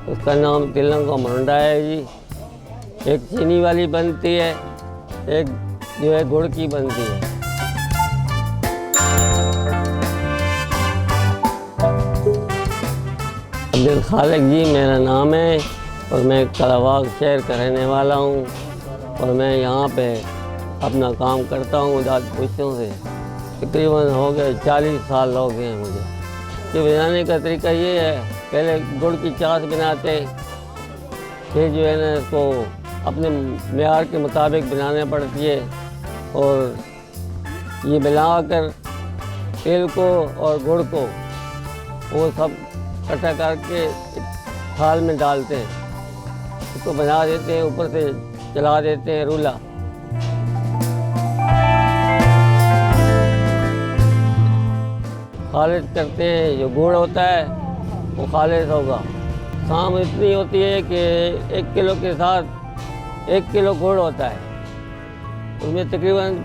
उसका नाम तिलंग का मुरंडा है जी। एक चीनी वाली बनती है, एक जो है गुड़ की बनती है। अब्दुल खालिक जी मेरा नाम है और मैं कलाबाग शहर का रहने वाला हूँ और मैं यहाँ पे अपना काम करता हूँ दाद पुश्तों से। तकरीबन हो गए 40 साल हो गए हैं मुझे। ये बनाने का तरीका ये है, पहले गुड़ की चाश बनाते, फिर जो है ना इसको अपने मेयार के मुताबिक बनाना पड़ती है और ये मिलाकर तेल को और गुड़ को वो सब इकट्ठा करके थाल में डालते हैं, उसको बना देते हैं, ऊपर से चला देते हैं रूला। खालिद करते हैं, जो गुड़ होता है वो खालिद होगा। शाम इतनी होती है कि 1 किलो के साथ 1 किलो गुड़ होता है, उसमें तकरीबन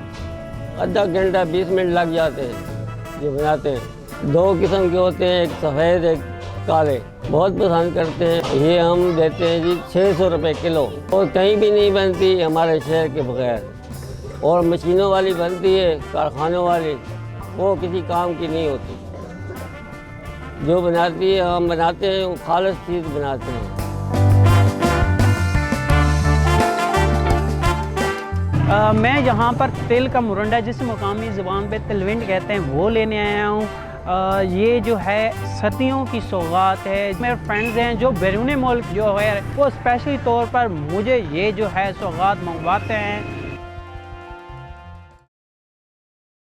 आधा घंटा 20 मिनट लग जाते हैं जो बनाते हैं। 2 किस्म के होते हैं, एक सफ़ेद एक काले, बहुत पसंद करते हैं। ये हम देते हैं जी 600 रुपये किलो और कहीं भी नहीं बनती हमारे शहर के बगैर। और मशीनों वाली बनती है, कारखानों वाली, वो किसी काम की नहीं होती। जो बनाती है हम बनाते हैं, वो खालिस चीज़ बनाते हैं। मैं यहाँ पर तिल का मुरंडा, जिसे मुकामी ज़ुबान पे तिलविंड कहते हैं, वो लेने आया हूँ। ये जो है सर्दियों की सौगात है। मेरे फ्रेंड्स हैं जो बैरून मुल्क जो है वो स्पेशली तौर पर मुझे ये जो है सौगात मंगवाते हैं